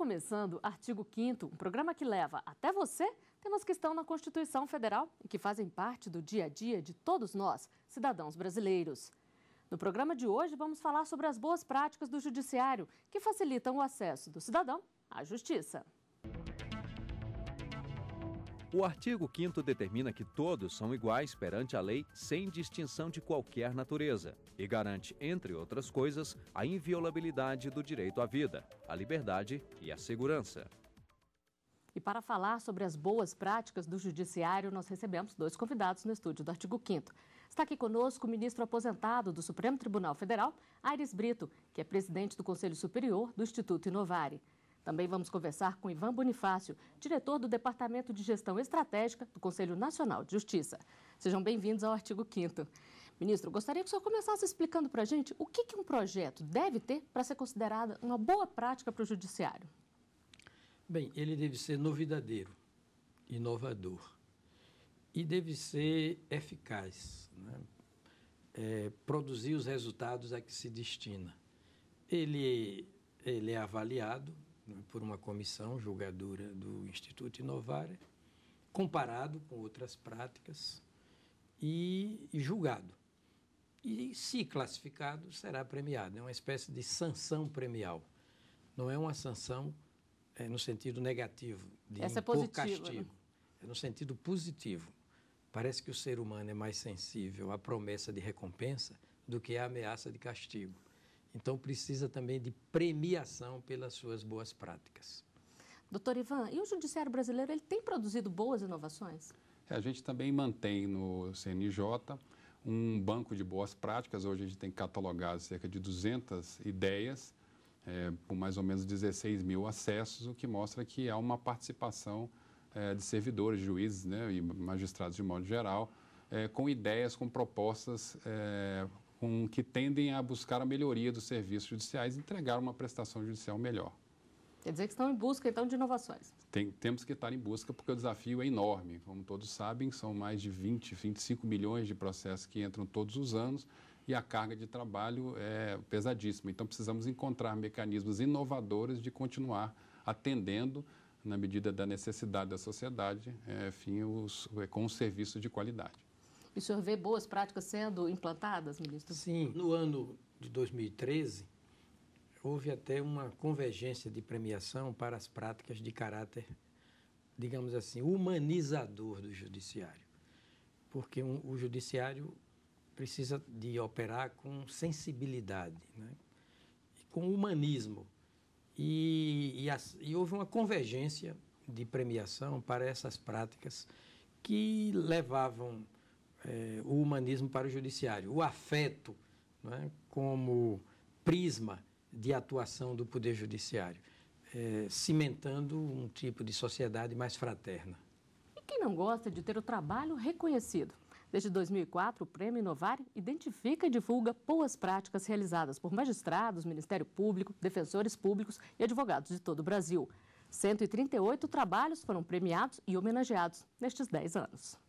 começando Artigo 5º, um programa que leva até você temas que estão na Constituição Federal e que fazem parte do dia a dia de todos nós, cidadãos brasileiros. No programa de hoje, vamos falar sobre as boas práticas do Judiciário, que facilitam o acesso do cidadão à justiça. O artigo 5º determina que todos são iguais perante a lei sem distinção de qualquer natureza e garante, entre outras coisas, a inviolabilidade do direito à vida, à liberdade e à segurança. E para falar sobre as boas práticas do Judiciário, nós recebemos dois convidados no estúdio do Artigo 5º. Está aqui conosco o ministro aposentado do Supremo Tribunal Federal, Aires Brito, que é presidente do Conselho Superior do Instituto Inovare. Também vamos conversar com Ivan Bonifácio, diretor do Departamento de Gestão Estratégica do Conselho Nacional de Justiça. Sejam bem-vindos ao Artigo 5º. Ministro, gostaria que o senhor começasse explicando para a gente o que um projeto deve ter para ser considerada uma boa prática para o Judiciário. Bem, ele deve ser novidadeiro, inovador e deve ser eficaz, né? Produzir os resultados a que se destina. Ele é avaliado por uma comissão julgadora do Instituto Inovare, comparado com outras práticas e julgado. E, se classificado, será premiado. É uma espécie de sanção premial. Não é uma sanção no sentido negativo, de impor castigo. Né? É no sentido positivo. Parece que o ser humano é mais sensível à promessa de recompensa do que à ameaça de castigo. Então, precisa também de premiação pelas suas boas práticas. Doutor Ivan, e o Judiciário brasileiro ele tem produzido boas inovações? A gente também mantém no CNJ um banco de boas práticas. Hoje a gente tem catalogado cerca de 200 ideias, por mais ou menos 16 mil acessos, o que mostra que há uma participação de servidores, juízes, né, e magistrados de modo geral, com ideias, com propostas que tendem a buscar a melhoria dos serviços judiciais e entregar uma prestação judicial melhor. Quer dizer que estão em busca, então, de inovações? Temos que estar em busca porque o desafio é enorme. Como todos sabem, são mais de 25 milhões de processos que entram todos os anos e a carga de trabalho é pesadíssima. Então, precisamos encontrar mecanismos inovadores de continuar atendendo, na medida da necessidade da sociedade, com um serviço de qualidade. E o senhor vê boas práticas sendo implantadas, ministro? Sim, no ano de 2013, houve até uma convergência de premiação para as práticas de caráter, digamos assim, humanizador do judiciário. Porque o judiciário precisa de operar com sensibilidade, né? E com humanismo. E houve uma convergência de premiação para essas práticas que levavam o humanismo para o judiciário, o afeto, né, como prisma de atuação do Poder Judiciário, cimentando um tipo de sociedade mais fraterna. E quem não gosta de ter o trabalho reconhecido? Desde 2004, o Prêmio Inovare identifica e divulga boas práticas realizadas por magistrados, Ministério Público, defensores públicos e advogados de todo o Brasil. 138 trabalhos foram premiados e homenageados nestes 10 anos.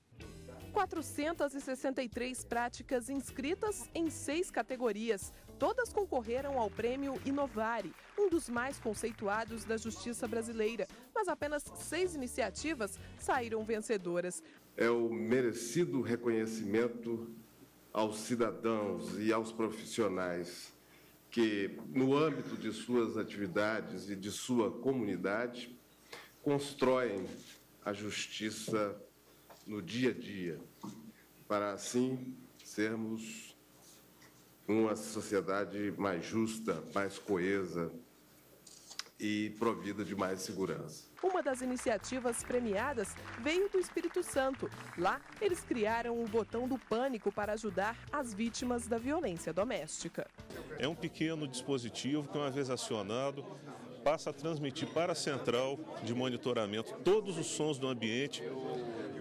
463 práticas inscritas em 6 categorias. Todas concorreram ao Prêmio Inovare, um dos mais conceituados da justiça brasileira. Mas apenas 6 iniciativas saíram vencedoras. É o merecido reconhecimento aos cidadãos e aos profissionais que, no âmbito de suas atividades e de sua comunidade, constroem a justiça no dia a dia, para assim sermos uma sociedade mais justa, mais coesa e provida de mais segurança. Uma das iniciativas premiadas veio do Espírito Santo. Lá, eles criaram o botão do pânico para ajudar as vítimas da violência doméstica. É um pequeno dispositivo que, uma vez acionado, passa a transmitir para a central de monitoramento todos os sons do ambiente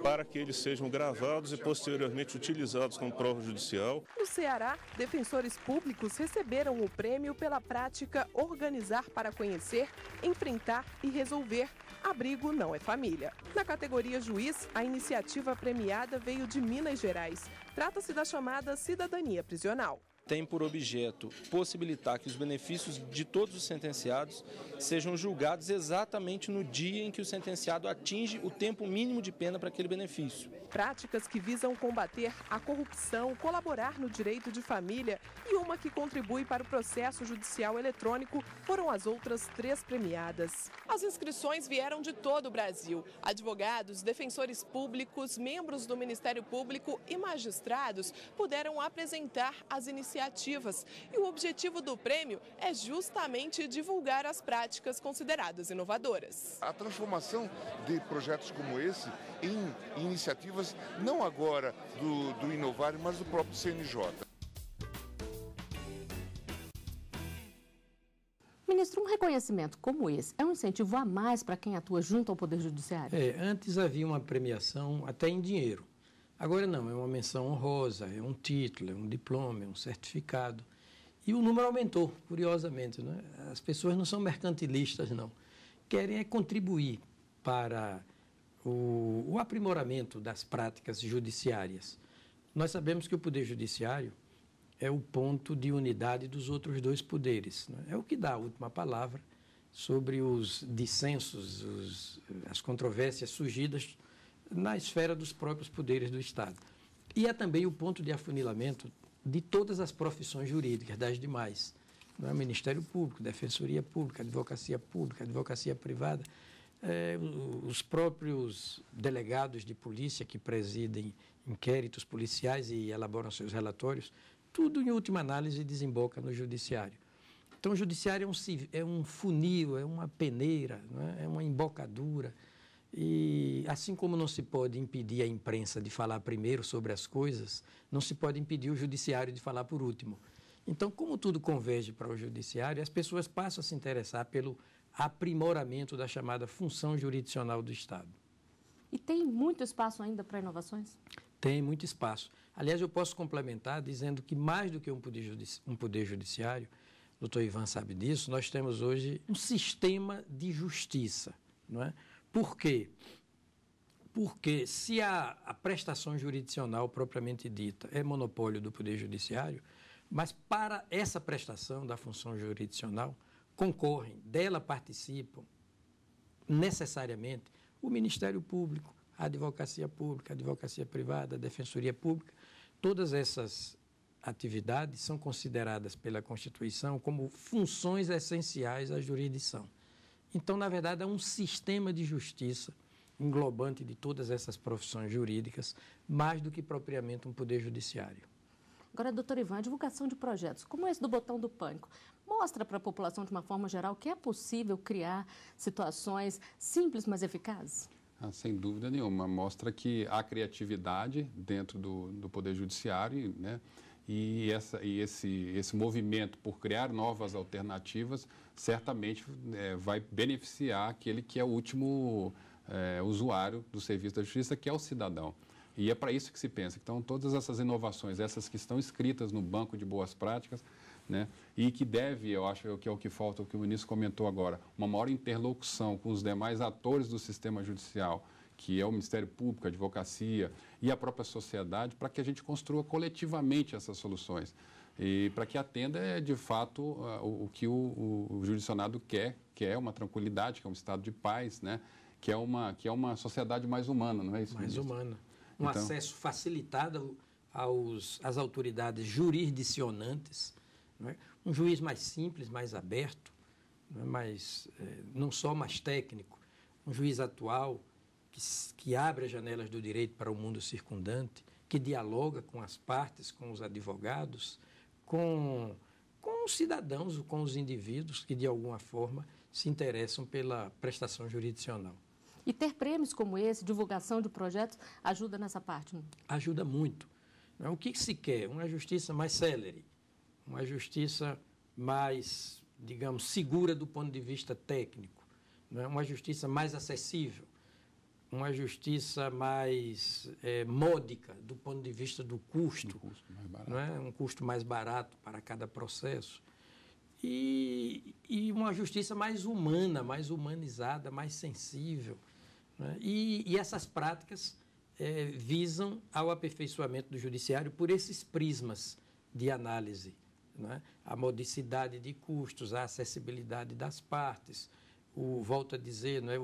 para que eles sejam gravados e posteriormente utilizados como prova judicial. No Ceará, defensores públicos receberam o prêmio pela prática Organizar para Conhecer, Enfrentar e Resolver. Abrigo não é família. Na categoria juiz, a iniciativa premiada veio de Minas Gerais. Trata-se da chamada cidadania prisional. tem por objeto possibilitar que os benefícios de todos os sentenciados sejam julgados exatamente no dia em que o sentenciado atinge o tempo mínimo de pena para aquele benefício. Práticas que visam combater a corrupção, colaborar no direito de família e uma que contribui para o processo judicial eletrônico foram as outras 3 premiadas. As inscrições vieram de todo o Brasil. Advogados, defensores públicos, membros do Ministério Público e magistrados puderam apresentar as iniciativas. E o objetivo do prêmio é justamente divulgar as práticas consideradas inovadoras. A transformação de projetos como esse em iniciativas, não agora do Inovário, mas do próprio CNJ. Ministro, um reconhecimento como esse é um incentivo a mais para quem atua junto ao Poder Judiciário? Antes havia uma premiação até em dinheiro. Agora não, é uma menção honrosa, é um título, é um diploma, é um certificado. E o número aumentou, curiosamente, né? As pessoas não são mercantilistas, não. Querem contribuir para o aprimoramento das práticas judiciárias. Nós sabemos que o Poder Judiciário é o ponto de unidade dos outros 2 poderes, né? É o que dá a última palavra sobre os dissensos, as controvérsias surgidas na esfera dos próprios poderes do Estado. E é também o ponto de afunilamento de todas as profissões jurídicas, das demais. Não é? Ministério Público, Defensoria Pública, Advocacia Privada, os próprios delegados de polícia que presidem inquéritos policiais e elaboram seus relatórios, tudo, em última análise, desemboca no Judiciário. Então, o Judiciário é um funil, é uma peneira, não é? É uma embocadura. E, assim como não se pode impedir a imprensa de falar primeiro sobre as coisas, não se pode impedir o Judiciário de falar por último. Então, como tudo converge para o Judiciário, as pessoas passam a se interessar pelo aprimoramento da chamada função jurisdicional do Estado. E tem muito espaço ainda para inovações? Tem muito espaço. Aliás, eu posso complementar dizendo que mais do que um poder judiciário, o doutor Ivan sabe disso, nós temos hoje um sistema de justiça, não é? Por quê? Porque se a prestação jurisdicional propriamente dita é monopólio do Poder Judiciário, mas para essa prestação da função jurisdicional concorrem, dela participam necessariamente o Ministério Público, a Advocacia Pública, a Advocacia Privada, a Defensoria Pública. Todas essas atividades são consideradas pela Constituição como funções essenciais à jurisdição. Então, na verdade, é um sistema de justiça englobante de todas essas profissões jurídicas, mais do que propriamente um poder judiciário. Agora, doutor Ivan, a divulgação de projetos como esse do Botão do Pânico mostra para a população, de uma forma geral, que é possível criar situações simples, mas eficazes? Sem dúvida nenhuma. Mostra que há criatividade dentro do Poder Judiciário, né? E esse movimento por criar novas alternativas certamente vai beneficiar aquele que é o último usuário do serviço da justiça, que é o cidadão. E é para isso que se pensa. Então, todas essas inovações, essas que estão escritas no banco de boas práticas, né, e que deve, eu acho que é o que falta, o que o ministro comentou agora, uma maior interlocução com os demais atores do sistema judicial, que é o Ministério Público, a advocacia e a própria sociedade, para que a gente construa coletivamente essas soluções. E para que atenda, de fato, o que o jurisdicionado quer, que é uma tranquilidade, que é um estado de paz, né, que é uma sociedade mais humana, não é isso, mais ministro? humana. Um acesso facilitado às autoridades jurisdicionantes, não é? Um juiz mais simples, mais aberto, não é? Não só mais técnico, um juiz atual que abre as janelas do direito para o mundo circundante, que dialoga com as partes, com os advogados, com os cidadãos, com os indivíduos que, de alguma forma, se interessam pela prestação jurisdicional. E ter prêmios como esse, divulgação de projetos, ajuda nessa parte? Não? Ajuda muito. O que se quer? Uma justiça mais célere, uma justiça mais, digamos, segura do ponto de vista técnico, não é? Uma justiça mais acessível, uma justiça mais módica do ponto de vista do custo, não é? Um custo mais barato para cada processo. E uma justiça mais humana, mais humanizada, mais sensível. Né? E essas práticas visam ao aperfeiçoamento do judiciário por esses prismas de análise, né? A modicidade de custos, a acessibilidade das partes, volto a dizer, né?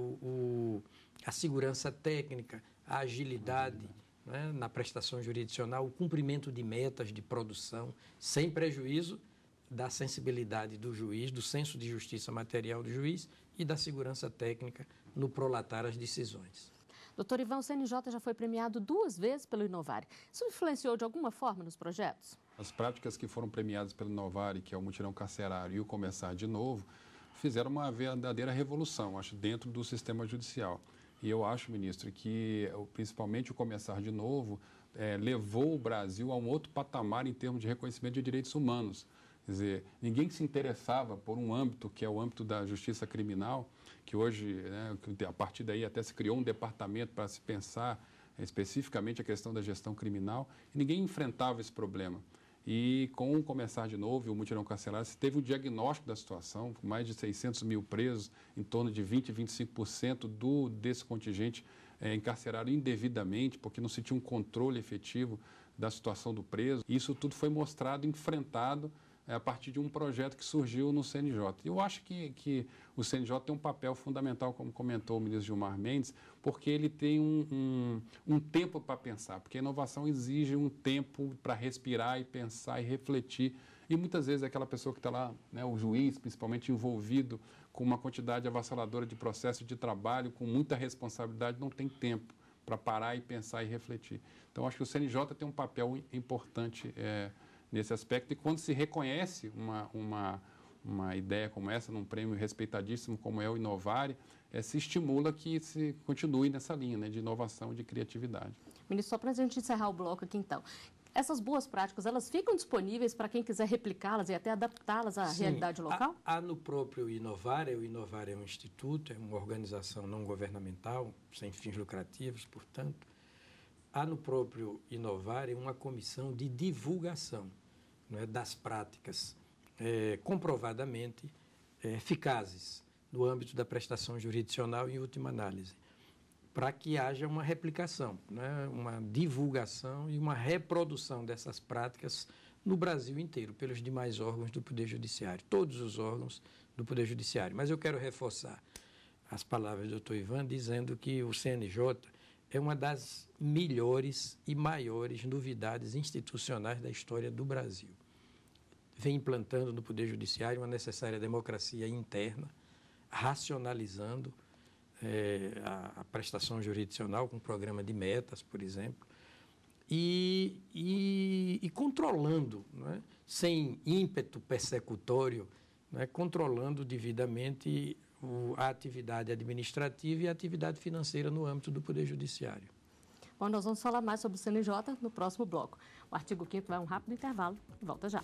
A segurança técnica, a agilidade, né? Na prestação jurisdicional, o cumprimento de metas de produção, sem prejuízo da sensibilidade do juiz, do senso de justiça material do juiz e da segurança técnica no prolatar as decisões. Doutor Ivan, o CNJ já foi premiado 2 vezes pelo Inovare. Isso influenciou de alguma forma nos projetos? As práticas que foram premiadas pelo Inovare, que é o mutirão carcerário e o Começar de Novo, fizeram uma verdadeira revolução, acho, dentro do sistema judicial. E eu acho, ministro, que principalmente o Começar de Novo levou o Brasil a um outro patamar em termos de reconhecimento de direitos humanos. Quer dizer, ninguém se interessava por um âmbito que é o âmbito da justiça criminal, que hoje, né, a partir daí até se criou um departamento para se pensar especificamente a questão da gestão criminal, e ninguém enfrentava esse problema. E com o Começar de Novo e o mutirão carcerário, se teve o diagnóstico da situação, com mais de 600 mil presos, em torno de 20% a 25% desse contingente encarcerado indevidamente, porque não se tinha um controle efetivo da situação do preso. Isso tudo foi mostrado, enfrentado, a partir de um projeto que surgiu no CNJ. Eu acho que o CNJ tem um papel fundamental, como comentou o ministro Gilmar Mendes, porque ele tem um tempo para pensar, porque a inovação exige um tempo para respirar e pensar e refletir. E muitas vezes aquela pessoa que está lá, né, o juiz, principalmente envolvido com uma quantidade avassaladora de processo de trabalho, com muita responsabilidade, não tem tempo para parar e pensar e refletir. Então, acho que o CNJ tem um papel importante nesse aspecto, e quando se reconhece uma ideia como essa, num prêmio respeitadíssimo como é o Inovare, se estimula que se continue nessa linha, né, de inovação e de criatividade. Ministro, só para a gente encerrar o bloco aqui então, essas boas práticas, elas ficam disponíveis para quem quiser replicá-las e até adaptá-las à realidade local? Há no próprio Inovare, o Inovare é um instituto, é uma organização não governamental, sem fins lucrativos, portanto, há no próprio Inovare uma comissão de divulgação, né, das práticas comprovadamente eficazes no âmbito da prestação jurisdicional em última análise, para que haja uma replicação, né, uma divulgação e uma reprodução dessas práticas no Brasil inteiro, pelos demais órgãos do Poder Judiciário, todos os órgãos do Poder Judiciário. Mas eu quero reforçar as palavras do Dr. Ivan, dizendo que o CNJ é uma das melhores e maiores novidades institucionais da história do Brasil. Vem implantando no Poder Judiciário uma necessária democracia interna, racionalizando a prestação jurisdicional com programa de metas, por exemplo, e controlando, não é? Sem ímpeto persecutório, não é? Controlando devidamente a atividade administrativa e a atividade financeira no âmbito do Poder Judiciário. Bom, nós vamos falar mais sobre o CNJ no próximo bloco. O artigo 5º vai a um rápido intervalo e volta já.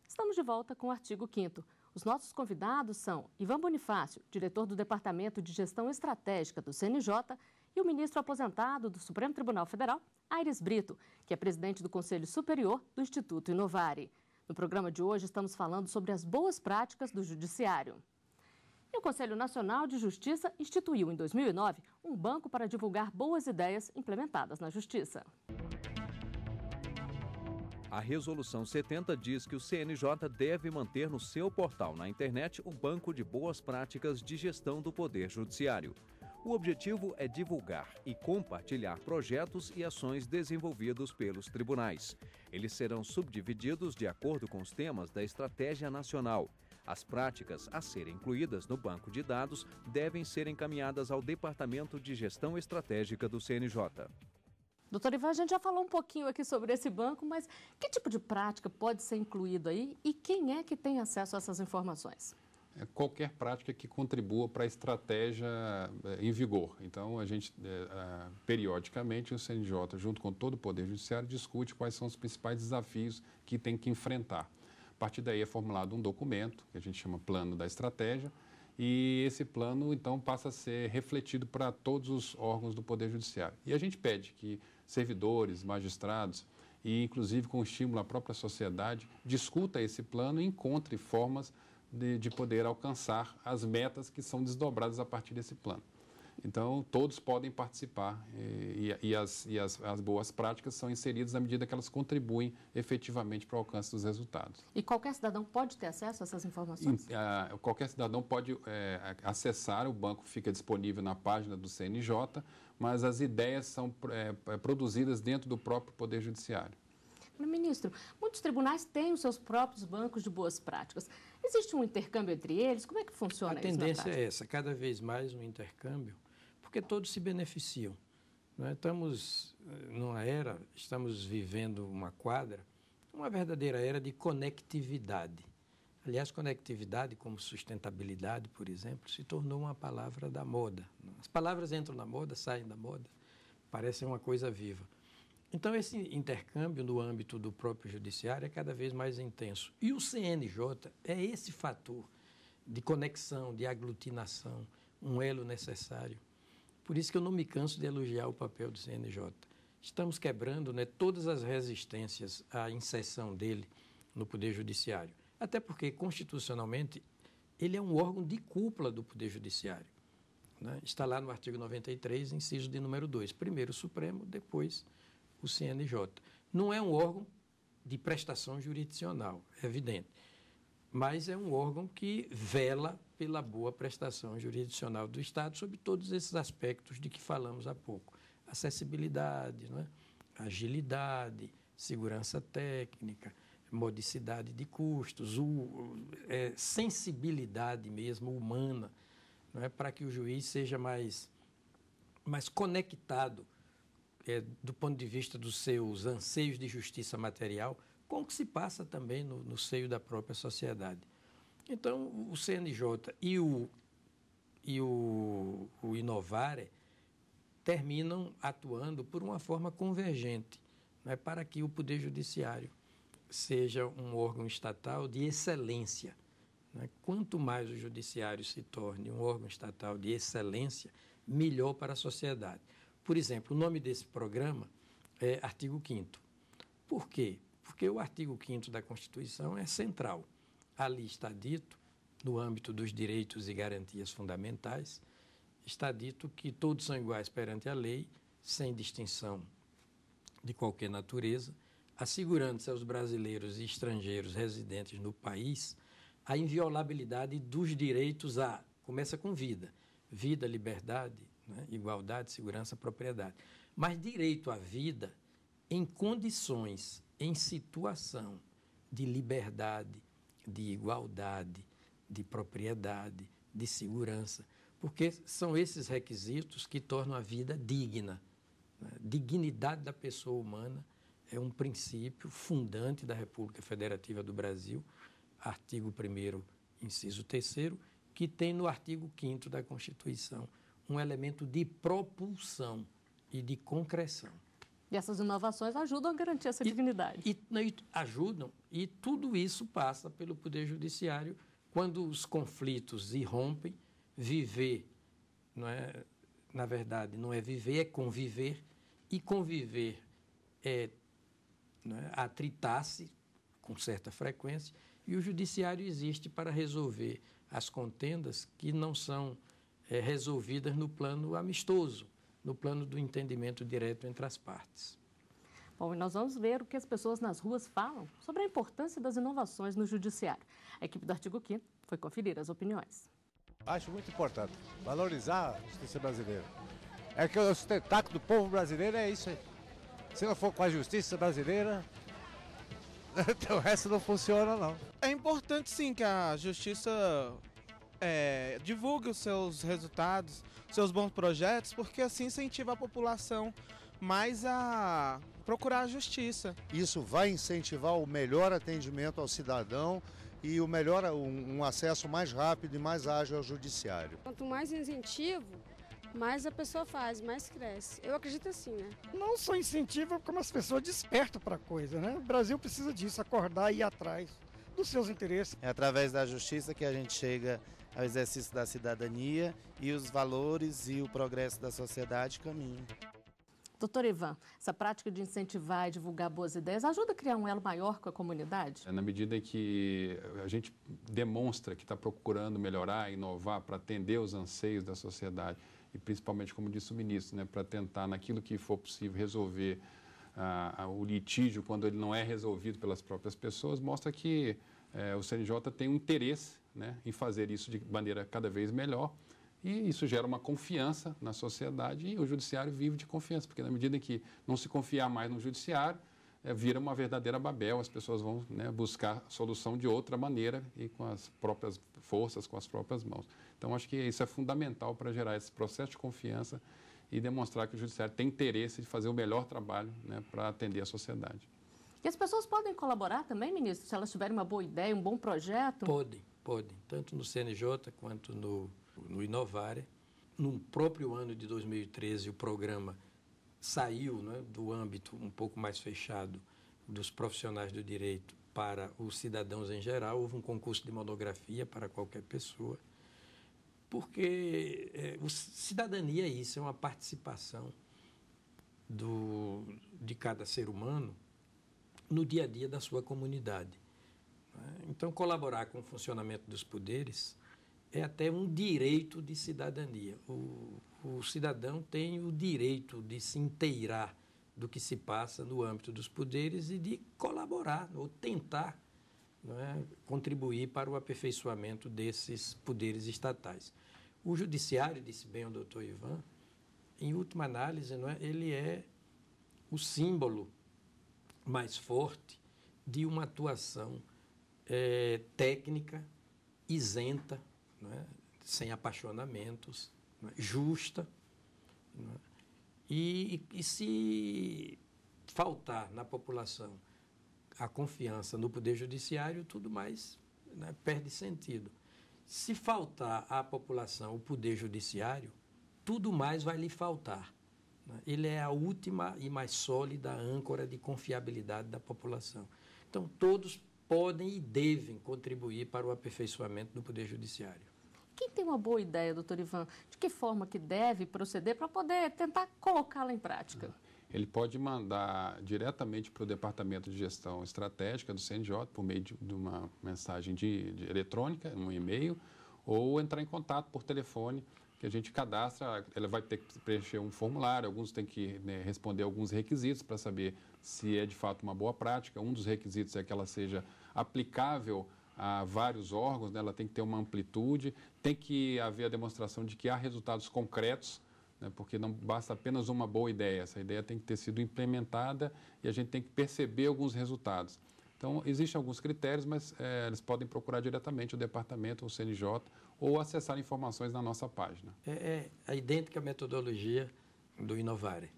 Estamos de volta com o artigo 5º. Os nossos convidados são Ivan Bonifácio, diretor do Departamento de Gestão Estratégica do CNJ, e o ministro aposentado do Supremo Tribunal Federal, Aires Brito, que é presidente do Conselho Superior do Instituto Inovare. No programa de hoje, estamos falando sobre as boas práticas do Judiciário. E o Conselho Nacional de Justiça instituiu, em 2009, um banco para divulgar boas ideias implementadas na Justiça. A Resolução 70 diz que o CNJ deve manter no seu portal na internet o banco de boas práticas de gestão do Poder Judiciário. O objetivo é divulgar e compartilhar projetos e ações desenvolvidos pelos tribunais. Eles serão subdivididos de acordo com os temas da Estratégia Nacional. As práticas a serem incluídas no banco de dados devem ser encaminhadas ao Departamento de Gestão Estratégica do CNJ. Doutor Ivan, a gente já falou um pouquinho aqui sobre esse banco, mas que tipo de prática pode ser incluído aí e quem é que tem acesso a essas informações? Qualquer prática que contribua para a estratégia em vigor. Então, a gente, periodicamente, o CNJ, junto com todo o Poder Judiciário, discute quais são os principais desafios que tem que enfrentar. A partir daí é formulado um documento, que a gente chama Plano da Estratégia, e esse plano, então, passa a ser refletido para todos os órgãos do Poder Judiciário. E a gente pede que servidores, magistrados, e inclusive com estímulo à própria sociedade, discuta esse plano e encontre formas de poder alcançar as metas que são desdobradas a partir desse plano. Então, todos podem participar e as boas práticas são inseridas à medida que elas contribuem efetivamente para o alcance dos resultados. E qualquer cidadão pode ter acesso a essas informações? Qualquer cidadão pode acessar, o banco fica disponível na página do CNJ, mas as ideias são produzidas dentro do próprio Poder Judiciário. Ministro, muitos tribunais têm os seus próprios bancos de boas práticas. Existe um intercâmbio entre eles? Como é que funciona isso na prática? A tendência é essa, cada vez mais um intercâmbio, porque todos se beneficiam. Não é? Estamos numa era, estamos vivendo uma verdadeira era de conectividade. Aliás, conectividade, como sustentabilidade, por exemplo, se tornou uma palavra da moda. As palavras entram na moda, saem da moda, parecem uma coisa viva. Então, esse intercâmbio no âmbito do próprio judiciário é cada vez mais intenso. E o CNJ é esse fator de conexão, de aglutinação, um elo necessário. Por isso que eu não me canso de elogiar o papel do CNJ. Estamos quebrando, né, todas as resistências à inserção dele no Poder Judiciário. Até porque, constitucionalmente, ele é um órgão de cúpula do Poder Judiciário. Né? Está lá no artigo 93, inciso de número 2. Primeiro o Supremo, depois o CNJ. Não é um órgão de prestação jurisdicional, é evidente, mas é um órgão que vela pela boa prestação jurisdicional do Estado sobre todos esses aspectos de que falamos há pouco. Acessibilidade, não é? Agilidade, segurança técnica, modicidade de custos, sensibilidade mesmo humana, não é? Para que o juiz seja mais conectado do ponto de vista dos seus anseios de justiça material, com o que se passa também no seio da própria sociedade. Então, o CNJ e o Inovare terminam atuando por uma forma convergente, né, para que o Poder Judiciário seja um órgão estatal de excelência. Né? Quanto mais o Judiciário se torne um órgão estatal de excelência, melhor para a sociedade. Por exemplo, o nome desse programa é artigo 5º. Por quê? Porque o artigo 5º da Constituição é central. Ali está dito, no âmbito dos direitos e garantias fundamentais, está dito que todos são iguais perante a lei, sem distinção de qualquer natureza, assegurando-se aos brasileiros e estrangeiros residentes no país a inviolabilidade dos direitos começa com vida, liberdade, né, igualdade, segurança, propriedade. Mas direito à vida em condições, em situação de liberdade, de igualdade, de propriedade, de segurança, porque são esses requisitos que tornam a vida digna. Né? Dignidade da pessoa humana é um princípio fundante da República Federativa do Brasil, artigo 1º, inciso 3º, que tem no artigo 5º da Constituição um elemento de propulsão e de concreção. E essas inovações ajudam a garantir essa dignidade. Ajudam, e tudo isso passa pelo Poder Judiciário quando os conflitos irrompem. Viver, não é, na verdade, não é viver, é conviver, e conviver é, não é, atritar-se com certa frequência, e o Judiciário existe para resolver as contendas que não são resolvidas no plano amistoso, no plano do entendimento direto entre as partes. Bom, e nós vamos ver o que as pessoas nas ruas falam sobre a importância das inovações no Judiciário. A equipe do Artigo 5º foi conferir as opiniões. Acho muito importante valorizar a justiça brasileira. É que o sustentáculo do povo brasileiro é isso aí. Se não for com a justiça brasileira, o resto não funciona, não. É importante, sim, que a justiça divulgue os seus resultados, seus bons projetos, porque assim incentiva a população mais a procurar a justiça. Isso vai incentivar o melhor atendimento ao cidadão e um acesso mais rápido e mais ágil ao judiciário. Quanto mais incentivo, mais a pessoa faz, mais cresce. Eu acredito assim, né? Não só incentivo, como as pessoas despertam para a coisa, né? O Brasil precisa disso, acordar e ir atrás dos seus interesses. É através da justiça que a gente chega ao exercício da cidadania e os valores e o progresso da sociedade caminham. Doutor Ivan, essa prática de incentivar e divulgar boas ideias ajuda a criar um elo maior com a comunidade? Na medida em que a gente demonstra que está procurando melhorar, inovar para atender os anseios da sociedade e principalmente, como disse o ministro, né, para tentar, naquilo que for possível, resolver o litígio quando ele não é resolvido pelas próprias pessoas, mostra que o CNJ tem um interesse, né, em fazer isso de maneira cada vez melhor. E isso gera uma confiança na sociedade e o judiciário vive de confiança, porque na medida em que não se confiar mais no judiciário, vira uma verdadeira Babel, as pessoas vão, né, buscar solução de outra maneira e com as próprias forças, com as próprias mãos. Então, acho que isso é fundamental para gerar esse processo de confiança e demonstrar que o judiciário tem interesse de fazer o melhor trabalho, né, para atender a sociedade. E as pessoas podem colaborar também, ministro, se elas tiverem uma boa ideia, um bom projeto? Podem, tanto no CNJ quanto no Inovare. No próprio ano de 2013, o programa saiu, né, do âmbito um pouco mais fechado dos profissionais do direito para os cidadãos em geral. Houve um concurso de monografia para qualquer pessoa, porque cidadania é isso, é uma participação de cada ser humano no dia a dia da sua comunidade. Então, colaborar com o funcionamento dos poderes é até um direito de cidadania. O cidadão tem o direito de se inteirar do que se passa no âmbito dos poderes e de colaborar ou tentar, não é, contribuir para o aperfeiçoamento desses poderes estatais. O judiciário, disse bem o doutor Ivan, em última análise, não é, ele é o símbolo mais forte de uma atuação técnica, isenta, não é? Sem apaixonamentos, não é? Justa. Não é? E se faltar na população a confiança no Poder Judiciário, tudo mais, né, perde sentido. Se faltar à população o Poder Judiciário, tudo mais vai lhe faltar. Né? Ele é a última e mais sólida âncora de confiabilidade da população. Então, todos podem e devem contribuir para o aperfeiçoamento do Poder Judiciário. Quem tem uma boa ideia, doutor Ivan, de que forma que deve proceder para poder tentar colocá-la em prática? Ele pode mandar diretamente para o Departamento de Gestão Estratégica do CNJ, por meio de uma mensagem de eletrônica, um e-mail, ou entrar em contato por telefone, que a gente cadastra. Ela vai ter que preencher um formulário, alguns têm que, né, responder alguns requisitos para saber se é de fato uma boa prática. Um dos requisitos é que ela seja aplicável a vários órgãos, né? Ela tem que ter uma amplitude, tem que haver a demonstração de que há resultados concretos, né? Porque não basta apenas uma boa ideia, essa ideia tem que ter sido implementada e a gente tem que perceber alguns resultados. Então, existem alguns critérios, mas eles podem procurar diretamente o departamento, o CNJ, ou acessar informações na nossa página. É a idêntica metodologia do Inovare.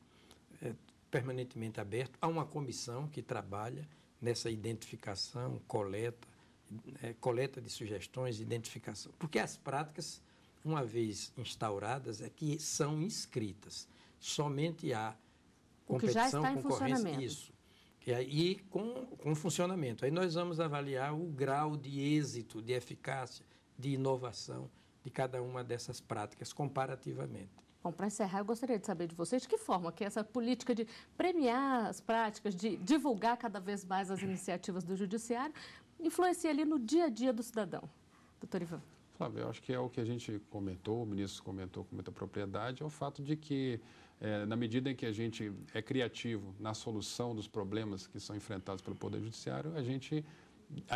É permanentemente aberto. Há uma comissão que trabalha nessa identificação, coleta de sugestões, identificação. Porque as práticas, uma vez instauradas, é que são inscritas. Somente há competição, concorrência, isso. E aí, com funcionamento. Aí nós vamos avaliar o grau de êxito, de eficácia, de inovação de cada uma dessas práticas comparativamente. Bom, para encerrar, eu gostaria de saber de vocês de que forma que essa política de premiar as práticas, de divulgar cada vez mais as iniciativas do Judiciário, influencia ali no dia a dia do cidadão. Doutor Ivan. Flávio, eu acho que é o que a gente comentou, o ministro comentou com muita propriedade, é o fato de que, na medida em que a gente é criativo na solução dos problemas que são enfrentados pelo Poder Judiciário, a gente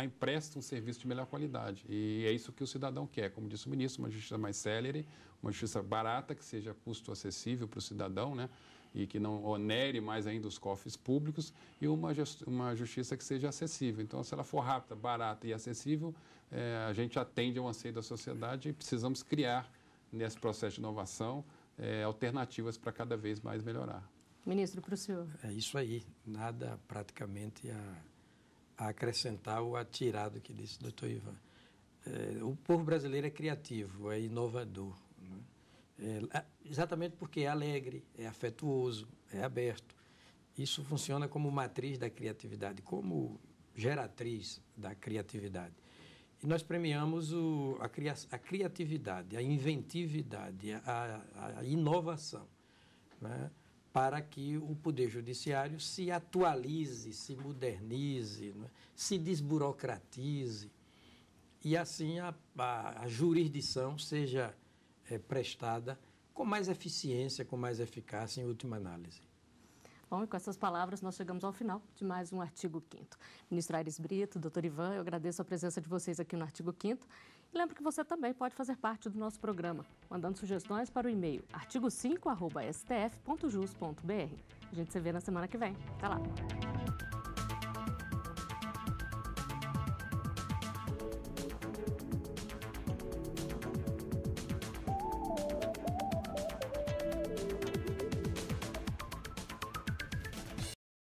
empresta um serviço de melhor qualidade. E é isso que o cidadão quer, como disse o ministro, uma justiça mais célere, uma justiça barata, que seja custo acessível para o cidadão, né? E que não onere mais ainda os cofres públicos, e uma justiça que seja acessível. Então, se ela for rápida, barata e acessível, a gente atende ao anseio da sociedade e precisamos criar, nesse processo de inovação, alternativas para cada vez mais melhorar. Ministro, para o senhor. É isso aí, nada praticamente a acrescentar ou a tirar do que disse o doutor Ivan. O povo brasileiro é criativo, é inovador, né? Exatamente porque é alegre, é afetuoso, é aberto. Isso funciona como matriz da criatividade, como geratriz da criatividade. E nós premiamos a criatividade, a inventividade, a inovação, né? para que o Poder Judiciário se atualize, se modernize, né? Se desburocratize e assim a jurisdição seja prestada com mais eficiência, com mais eficácia em última análise. Bom, e com essas palavras nós chegamos ao final de mais um Artigo 5º. Ministro Aires Brito, doutor Ivan, eu agradeço a presença de vocês aqui no Artigo 5º. E lembro que você também pode fazer parte do nosso programa, mandando sugestões para o e-mail artigo5@stf.jus.br. A gente se vê na semana que vem. Até lá!